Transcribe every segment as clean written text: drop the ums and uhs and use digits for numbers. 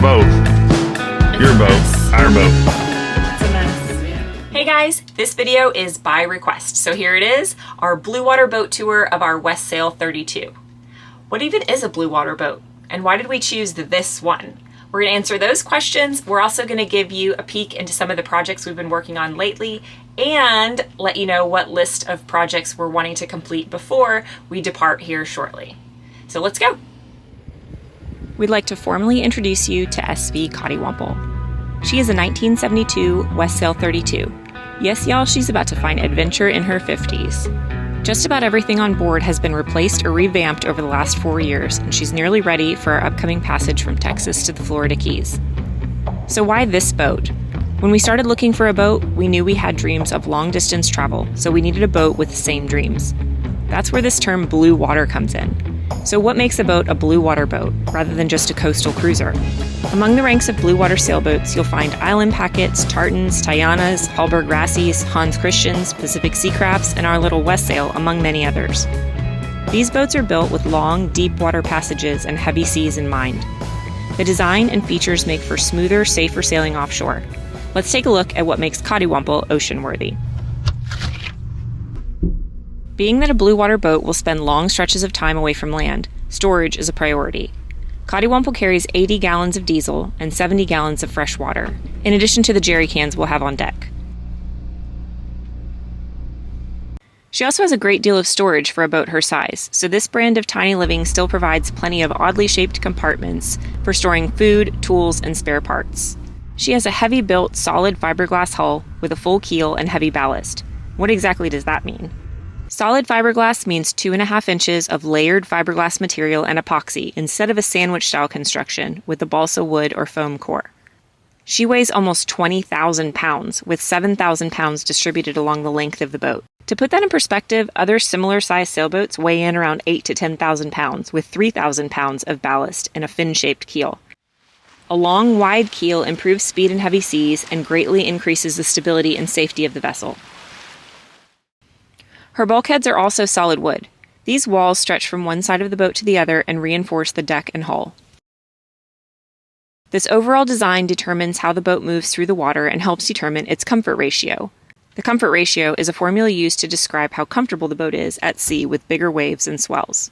boat. Your boat. Our boat. It's a mess. Hey guys, this video is by request. So here it is, our blue water boat tour of our West Sail 32. What even is a blue water boat? And why did we choose this one? We're going to answer those questions. We're also going to give you a peek into some of the projects we've been working on lately and let you know what list of projects we're wanting to complete before we depart here shortly. So let's go. We'd like to formally introduce you to SVCoddiwomple. She is a 1972 West Sail 32. Yes, y'all, she's about to find adventure in her 50s. Just about everything on board has been replaced or revamped over the last 4 years, and she's nearly ready for our upcoming passage from Texas to the Florida Keys. So why this boat? When we started looking for a boat, we knew we had dreams of long-distance travel, so we needed a boat with the same dreams. That's where this term blue water comes in. So what makes a boat a blue water boat, rather than just a coastal cruiser? Among the ranks of blue water sailboats, you'll find Island Packets, Tartans, Tayanas, Hallberg Rassies, Hans Christians, Pacific Sea Crafts, and our little West Sail, among many others. These boats are built with long, deep water passages and heavy seas in mind. The design and features make for smoother, safer sailing offshore. Let's take a look at what makes Coddiwomple ocean-worthy. Being that a blue water boat will spend long stretches of time away from land, storage is a priority. Coddiwomple carries 80 gallons of diesel and 70 gallons of fresh water, in addition to the jerry cans we'll have on deck. She also has a great deal of storage for a boat her size, so this brand of tiny living still provides plenty of oddly shaped compartments for storing food, tools, and spare parts. She has a heavy-built, solid fiberglass hull with a full keel and heavy ballast. What exactly does that mean? Solid fiberglass means 2.5 inches of layered fiberglass material and epoxy instead of a sandwich-style construction with a balsa wood or foam core. She weighs almost 20,000 pounds, with 7,000 pounds distributed along the length of the boat. To put that in perspective, other similar-sized sailboats weigh in around 8,000 to 10,000 pounds, with 3,000 pounds of ballast and a fin-shaped keel. A long, wide keel improves speed in heavy seas and greatly increases the stability and safety of the vessel. Her bulkheads are also solid wood. These walls stretch from one side of the boat to the other and reinforce the deck and hull. This overall design determines how the boat moves through the water and helps determine its comfort ratio. The comfort ratio is a formula used to describe how comfortable the boat is at sea with bigger waves and swells.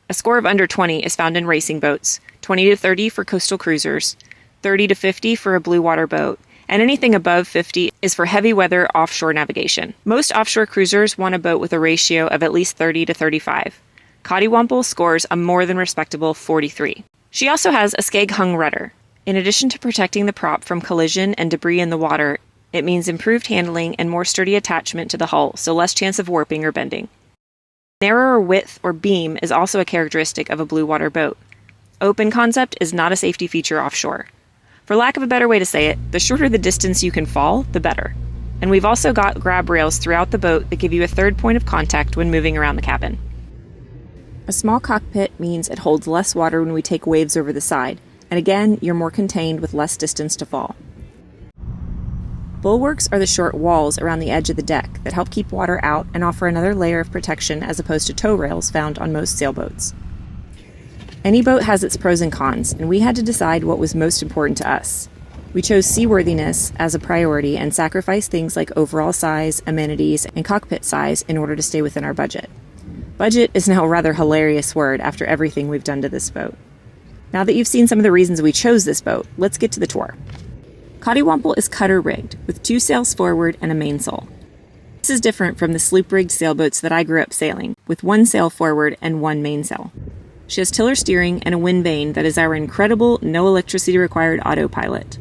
A score of under 20 is found in racing boats, 20 to 30 for coastal cruisers, 30 to 50 for a blue water boat, and anything above 50 is for heavy weather offshore navigation. Most offshore cruisers want a boat with a ratio of at least 30 to 35. Coddiwomple scores a more than respectable 43. She also has a skeg-hung rudder. In addition to protecting the prop from collision and debris in the water, it means improved handling and more sturdy attachment to the hull, so less chance of warping or bending. Narrower width or beam is also a characteristic of a blue water boat. Open concept is not a safety feature offshore. For lack of a better way to say it, the shorter the distance you can fall, the better. And we've also got grab rails throughout the boat that give you a third point of contact when moving around the cabin. A small cockpit means it holds less water when we take waves over the side, and again, you're more contained with less distance to fall. Bulwarks are the short walls around the edge of the deck that help keep water out and offer another layer of protection as opposed to tow rails found on most sailboats. Any boat has its pros and cons, and we had to decide what was most important to us. We chose seaworthiness as a priority and sacrificed things like overall size, amenities, and cockpit size in order to stay within our budget. Budget is now a rather hilarious word after everything we've done to this boat. Now that you've seen some of the reasons we chose this boat, let's get to the tour. Coddiwomple is cutter-rigged, with 2 sails forward and a mainsail. This is different from the sloop-rigged sailboats that I grew up sailing, with 1 sail forward and 1 mainsail. She has tiller steering and a wind vane that is our incredible, no electricity required autopilot.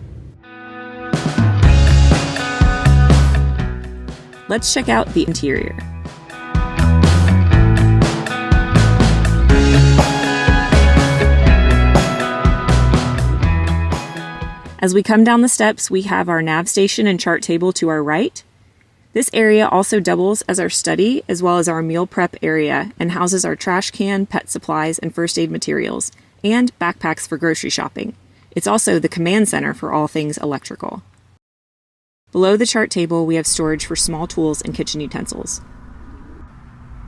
Let's check out the interior. As we come down the steps, we have our nav station and chart table to our right. This area also doubles as our study as well as our meal prep area and houses our trash can, pet supplies, and first aid materials, and backpacks for grocery shopping. It's also the command center for all things electrical. Below the chart table, we have storage for small tools and kitchen utensils.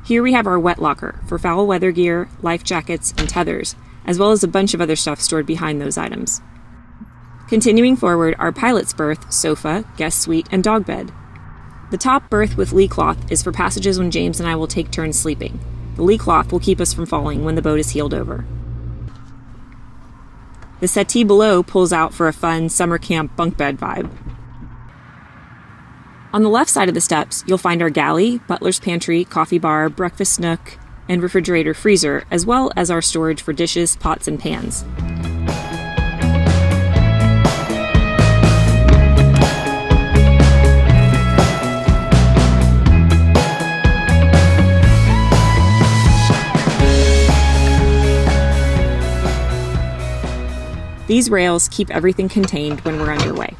Here we have our wet locker for foul weather gear, life jackets, and tethers, as well as a bunch of other stuff stored behind those items. Continuing forward are pilot's berth, sofa, guest suite, and dog bed. The top berth with lee cloth is for passages when James and I will take turns sleeping. The lee cloth will keep us from falling when the boat is heeled over. The settee below pulls out for a fun summer camp bunk bed vibe. On the left side of the steps, you'll find our galley, butler's pantry, coffee bar, breakfast nook, and refrigerator freezer, as well as our storage for dishes, pots, and pans. These rails keep everything contained when we're underway.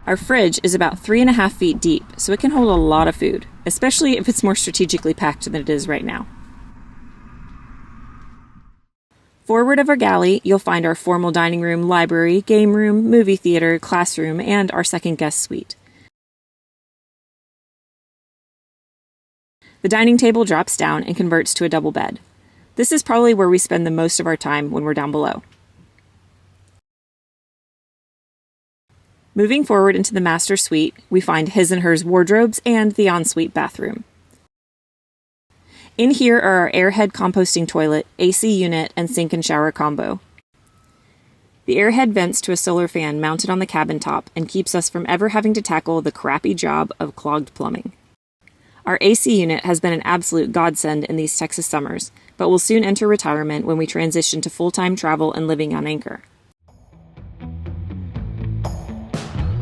Our fridge is about 3.5 feet deep, so it can hold a lot of food, especially if it's more strategically packed than it is right now. Forward of our galley, you'll find our formal dining room, library, game room, movie theater, classroom, and our second guest suite. The dining table drops down and converts to a double bed. This is probably where we spend the most of our time when we're down below. Moving forward into the master suite, we find his and hers wardrobes and the ensuite bathroom. In here are our airhead composting toilet, AC unit, and sink and shower combo. The airhead vents to a solar fan mounted on the cabin top and keeps us from ever having to tackle the crappy job of clogged plumbing. Our AC unit has been an absolute godsend in these Texas summers, but will soon enter retirement when we transition to full-time travel and living on anchor.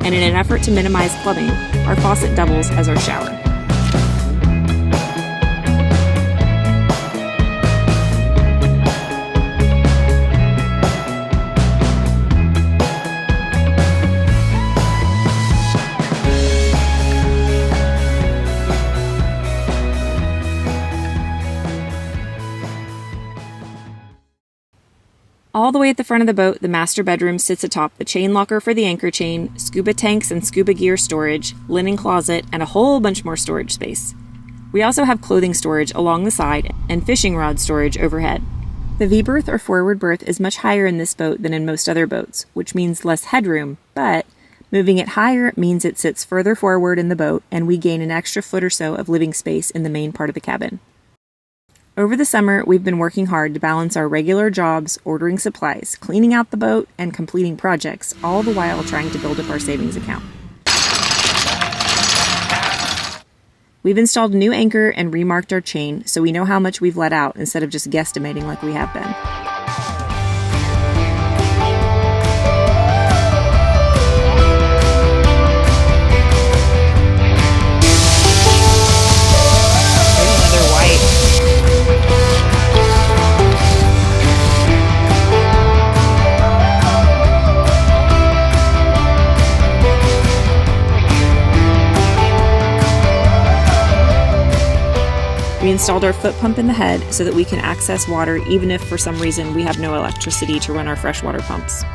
And in an effort to minimize clubbing, our faucet doubles as our shower. All the way at the front of the boat, the master bedroom sits atop the chain locker for the anchor chain, scuba tanks and scuba gear storage, linen closet, and a whole bunch more storage space. We also have clothing storage along the side and fishing rod storage overhead. The V-berth or forward berth is much higher in this boat than in most other boats, which means less headroom, but moving it higher means it sits further forward in the boat and we gain an extra foot or so of living space in the main part of the cabin. Over the summer, we've been working hard to balance our regular jobs, ordering supplies, cleaning out the boat, and completing projects, all the while trying to build up our savings account. We've installed a new anchor and remarked our chain, so we know how much we've let out instead of just guesstimating like we have been. We installed our foot pump in the head so that we can access water even if for some reason we have no electricity to run our freshwater pumps.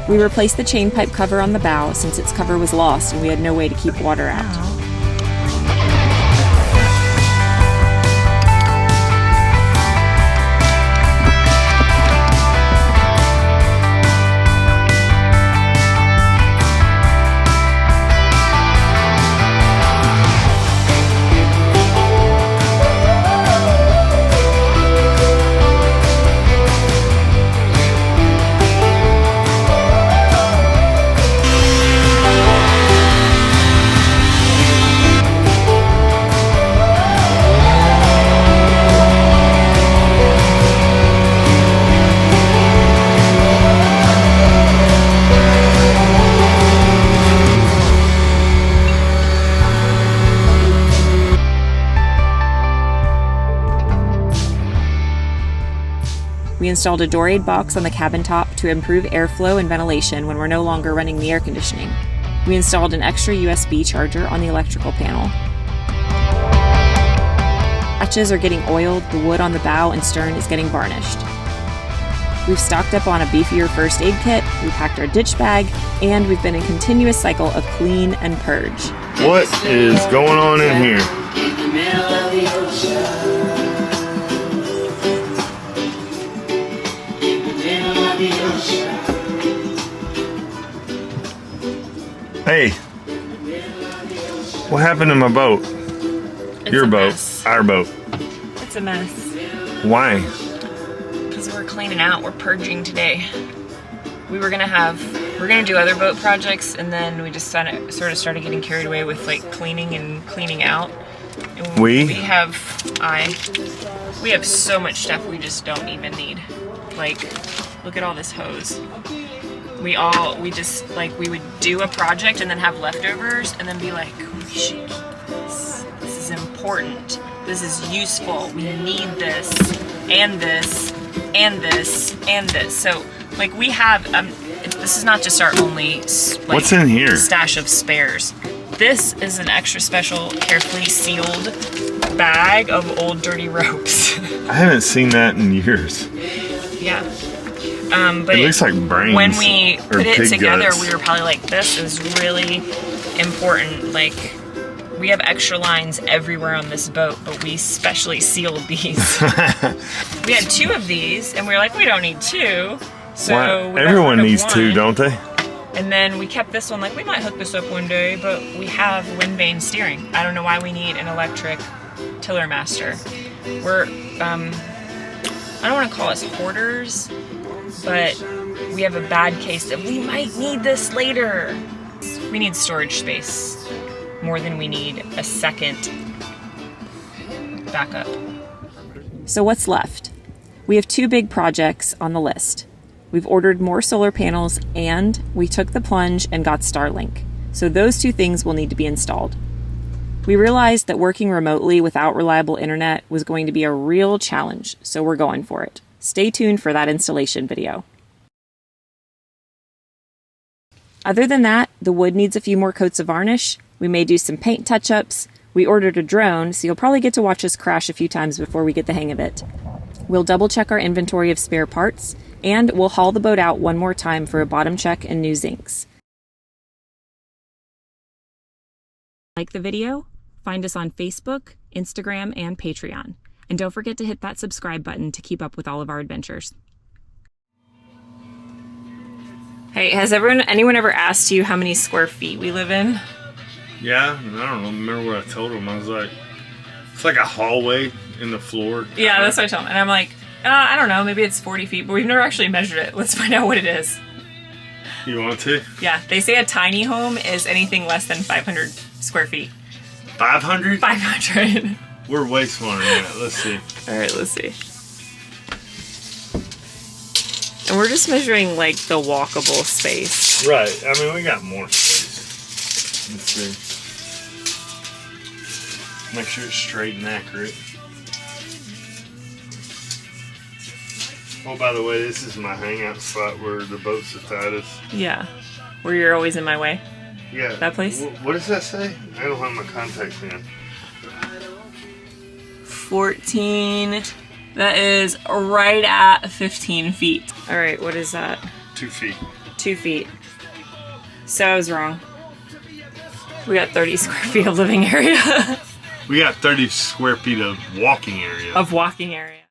We replaced the chain pipe cover on the bow since its cover was lost and we had no way to keep water out. We installed a door aid box on the cabin top to improve airflow and ventilation when we're no longer running the air conditioning. We installed an extra USB charger on the electrical panel. Hatches are getting oiled, the wood on the bow and stern is getting varnished. We've stocked up on a beefier first aid kit, we packed our ditch bag, and we've been in a continuous cycle of clean and purge. What is going on in here? Hey, what happened to my boat? Your boat, our boat. It's a mess. Why? Because we're cleaning out, we're purging today. We're gonna do other boat projects, and then we just sort of started getting carried away with like cleaning and cleaning out. And we have so much stuff we just don't even need. Like, look at all this hose. We would do a project and then have leftovers and then be like, we should keep this. This is important. This is useful. We need this and this and this and this. So like we have, this is not just our only what's in here? Stash of spares. This is an extra special, carefully sealed bag of old dirty ropes. I haven't seen that in years. Yeah. But it looks like brains. When we put it together, guts. we were probably like, this is really important. Like, we have extra lines everywhere on this boat, but we specially sealed these. We had 2 of these, and we were like, we don't need 2. So everyone needs 2, don't they? And then we kept this one, like, we might hook this up one day, but we have wind vane steering. I don't know why we need an electric tiller master. We're, I don't want to call us hoarders, but we have a bad case that we might need this later. We need storage space more than we need a second backup. So what's left? We have 2 big projects on the list. We've ordered more solar panels and we took the plunge and got Starlink. So those 2 things will need to be installed. We realized that working remotely without reliable internet was going to be a real challenge, so we're going for it. Stay tuned for that installation video. Other than that, the wood needs a few more coats of varnish. We may do some paint touch-ups. We ordered a drone, so you'll probably get to watch us crash a few times before we get the hang of it. We'll double check our inventory of spare parts, and we'll haul the boat out one more time for a bottom check and new zincs. Like the video? Find us on Facebook, Instagram, and Patreon. And don't forget to hit that subscribe button to keep up with all of our adventures. Hey, has anyone ever asked you how many square feet we live in? Yeah, I don't remember what I told them. I was like, it's like a hallway in the floor. Yeah, that's what I told them. And I'm like, I don't know, maybe it's 40 feet, but we've never actually measured it. Let's find out what it is. You want to? Yeah, they say a tiny home is anything less than 500 square feet. 500? 500. We're way smarter than that. Let's see. All right, let's see. And we're just measuring like the walkable space. Right. I mean, we got more space. Let's see. Make sure it's straight and accurate. Oh, by the way, this is my hangout spot where the boat's the tightest. Yeah. Where you're always in my way. Yeah. That place? What does that say? I don't have my contacts in. 14. That is right at 15 feet. All right, what is that? 2 feet. 2 feet. So I was wrong. We got 30 square feet of living area. We got 30 square feet of walking area. Of walking area.